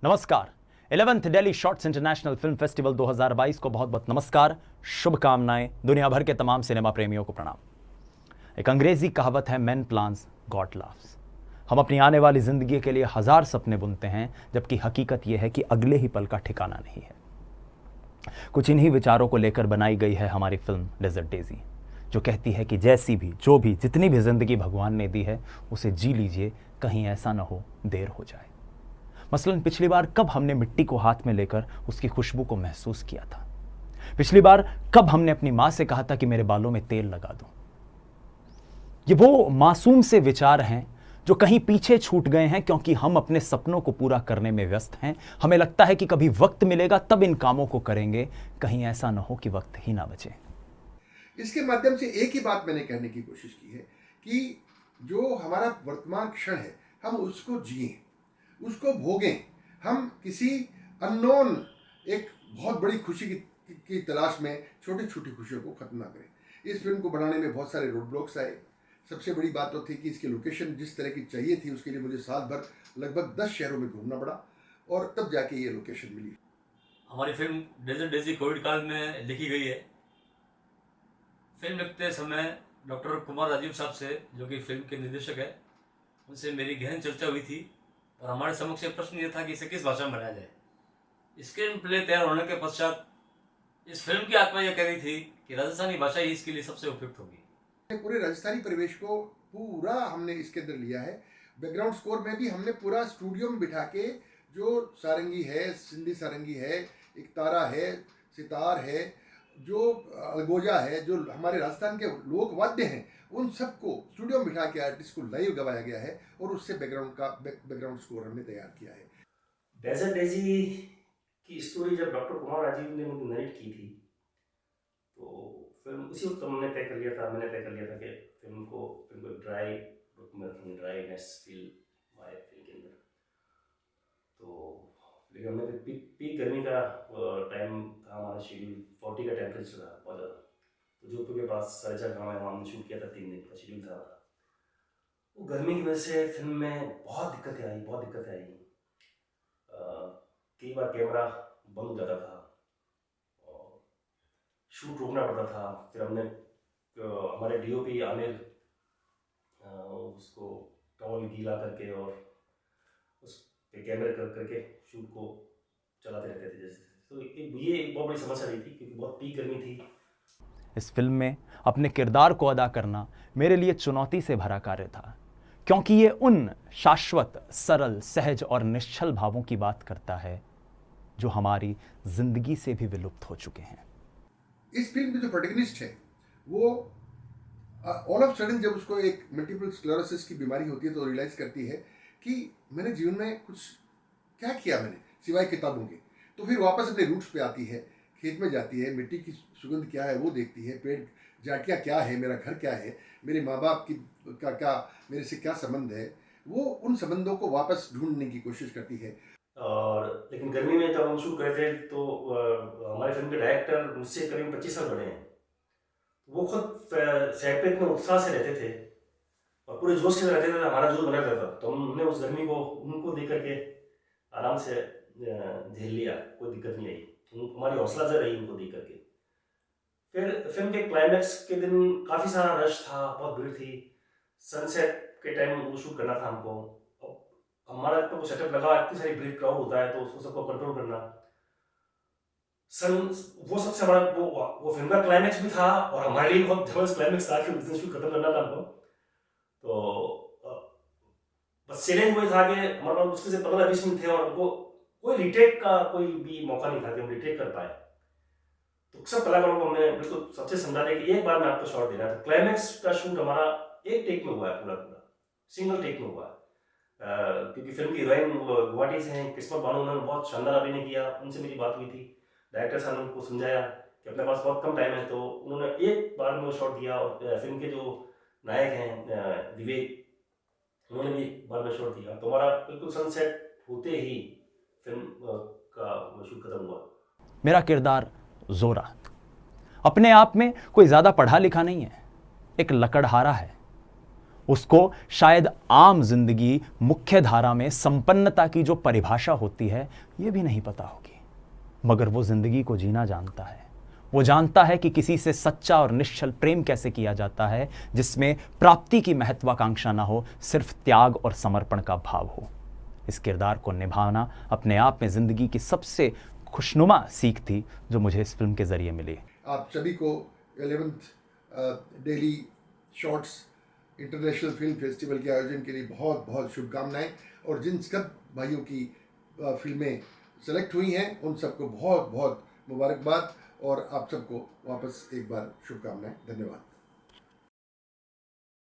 नमस्कार। 11th Delhi shorts international film festival 2022 को बहुत बहुत नमस्कार, शुभकामनाएं। दुनिया भर के तमाम सिनेमा प्रेमियों को प्रणाम। एक अंग्रेजी कहावत है, मैन प्लान्स गॉड लाव्स। हम अपनी आने वाली जिंदगी के लिए हजार सपने बुनते हैं, जबकि हकीकत यह है कि अगले ही पल का ठिकाना नहीं है। कुछ इन्हीं विचारों को लेकर बनाई गई है हमारी फिल्म डेजर्ट डेजी, जो कहती है कि जैसी भी, जो भी, जितनी भी जिंदगी भगवान ने दी है उसे जी लीजिए, कहीं ऐसा न हो देर हो जाए। मसलन पिछली बार कब हमने मिट्टी को हाथ में लेकर उसकी खुशबू को महसूस किया था? पिछली बार कब हमने अपनी मां से कहा था कि मेरे बालों में तेल लगा दो? ये वो मासूम से विचार हैं जो कहीं पीछे छूट गए हैं, क्योंकि हम अपने सपनों को पूरा करने में व्यस्त हैं। हमें लगता है कि कभी वक्त मिलेगा तब इन कामों को करेंगे, कहीं ऐसा न हो कि वक्त ही ना बचे। इसके माध्यम से एक ही बात मैंने कहने की कोशिश की है कि जो हमारा वर्तमान क्षण है, हम उसको जिएं, उसको भोगें। हम किसी अननोन एक बहुत बड़ी खुशी की तलाश में छोटी छोटी खुशियों को खत्म ना करें। इस फिल्म को बनाने में बहुत सारे रोड ब्लॉक्स आए। सबसे बड़ी बात तो थी कि इसकी लोकेशन जिस तरह की चाहिए थी, उसके लिए मुझे साल भर लगभग 10 शहरों में घूमना पड़ा और तब जाके ये लोकेशन मिली। हमारी फिल्म डेजर्ट डेजी कोविड काल में लिखी गई है। फिल्म लिखते समय डॉक्टर कुमार राजीव साहब से, जो कि फिल्म के निर्देशक है, उनसे मेरी गहन चर्चा हुई थी और हमारे समक्ष एक प्रश्न ये था कि इसे किस भाषा में बनाया जाए। स्क्रीन प्ले तैयार होने के पश्चात इस फिल्म की आत्मा यह कह रही थी कि राजस्थानी भाषा ही इसके लिए सबसे उपयुक्त होगी। पूरे राजस्थानी परिवेश को पूरा हमने इसके अंदर लिया है। बैकग्राउंड स्कोर में भी हमने पूरा स्टूडियो में बिठा के, जो सारंगी है, सिंधी सारंगी है, एक तारा है, सितार है, जो अलगोजा है, जो हमारे राजस्थान के लोक वाद्य हैं, उन सबको स्टूडियो में बिठा के आर्टिस्ट को लाइव गवाया गया है और उससे बैकग्राउंड स्कोर हमने तैयार किया है। डेजर्ट डेजी की स्टोरी जब डॉक्टर कुमार राजीव ने मुझे नरेट की थी, तो फिल्म उसी वक्त मैंने तय कर लिया था कि फिल्म को ड्राई ड्राईनेस फील आए फिल्म के अंदर। तो लेकिन हमने पीक गर्मी का टाइम था, हमारा शेड्यूल 40 का टेम्परेचर था बहुत ज़्यादा। तो जोधपुर के पास सरजा गाँव है, वहाँ हमने शूट किया था। 3 दिन का शेड्यूल था। वो गर्मी की वजह से फिल्म में बहुत दिक्कतें आई। कई बार कैमरा बंद हो जाता था और शूट रोकना पड़ता था। फिर हमने हमारे डीओपी आमिर उसको टॉवल गीला करके और उस पे कैमरे करके शूट को चलाते रहते थे जैसे। तो ये एक बहुत बड़ी समस्या रही थी, क्योंकि बहुत पीक गर्मी थी। इस फिल्म में अपने किरदार को अदा करना मेरे लिए चुनौती से भरा कार्य था, क्योंकि ये उन शाश्वत, सरल, सहज और निश्चल भावों की बात करता है जो हमारी जिंदगी से भी विलुप्त हो चुके हैं। इस फिल्म में जो प्रोटैगनिस्ट है, वो ऑल ऑफ सडन जब उसको एक मल्टीपल स्क्लेरोसिस की बीमारी होती है, तो रियलाइज करती है कि मैंने जीवन में कुछ क्या किया मैंने सिवाय किताबों के। तो फिर वापस अपने रूट्स पे आती है, खेत में जाती है, मिट्टी की सुगंध क्या है वो देखती है, पेड़ जाटियाँ क्या है, मेरा घर क्या है, मेरे माँ बाप की क्या मेरे से क्या संबंध है, वो उन संबंधों को वापस ढूंढने की कोशिश करती है। और लेकिन गर्मी में जब हम शूट कर रहे थे, तो हमारे फिल्म के डायरेक्टर मुझसे करीब 25 साल बड़े हैं। वो खुद सेट पे इतने उत्साह से रहते थे और पूरे जोश के साथ रहते थे, हमारा जोश बना रहता था। तो हमने उस गर्मी को उनको देख करके आराम से झेल लिया, कोई दिक्कत नहीं आई। हमारी हौसला से रही उनको देख करके। फिर फिल्म के क्लाइमैक्स के दिन काफ़ी सारा रश था, बहुत भीड़ थी। सनसेट के टाइम वो शूट करना था हमको। हमारा तो सेटअप लगा, इतनी सारी भीड़, क्राउड होता है, तो उसको सबको कंट्रोल करना। वो सबसे हमारा वो फिल्म का क्लाइमैक्स भी था और हमारे लिए बहुत जबरदस्त क्लाइमैक्स था कि उस दिन शूट खत्म करना था हमको। तो बस चैलेंज वही था कि हमारे पास मुश्किल से 15-20 मिनट थे और हमको कोई रिटेक का कोई भी मौका नहीं था कि हम रिटेक कर पाए। तो सब कलाकारों को हमने बिल्कुल सबसे समझा दिया कि एक बार मैं आपको शॉट देना है। तो क्लाइमैक्स का शूट हमारा एक टेक में हुआ है, पूरा सिंगल टेक में हुआ है। क्योंकि फिल्म की हीरोइन गुवाहाटी से हैं, किस्मत बानो, उन्होंने बहुत शानदार अभिनय किया। उनसे मेरी बात हुई थी, डायरेक्टर साहब ने उनको समझाया कि अपने पास बहुत कम टाइम है, तो उन्होंने एक बार में वो शॉट दिया। और फिल्म के जो नायक हैं विवेक, उन्होंने भी एक बार में शॉट दिया। तो हमारा बिल्कुल सनसेट होते ही फिल्म का शूट खत्म हुआ। मेरा किरदार जोरा अपने आप में कोई ज्यादा पढ़ा लिखा नहीं है, एक लकड़हारा है। उसको शायद आम जिंदगी, मुख्य धारा में संपन्नता की जो परिभाषा होती है यह भी नहीं पता होगी, मगर वो जिंदगी को जीना जानता है। वो जानता है कि किसी से सच्चा और निश्चल प्रेम कैसे किया जाता है, जिसमें प्राप्ति की महत्वाकांक्षा ना हो, सिर्फ त्याग और समर्पण का भाव हो। इस किरदार को निभाना अपने आप में जिंदगी की सबसे खुशनुमा सीख थी जो मुझे इस फिल्म के जरिए मिली। आप सभी को 11th daily shorts international film festival के आयोजन के लिए बहुत बहुत शुभकामनाएं, और जिन सब भाइयों की फिल्में सेलेक्ट हुई हैं उन सबको बहुत बहुत मुबारकबाद, और आप सबको वापस एक बार शुभकामनाएं। धन्यवाद।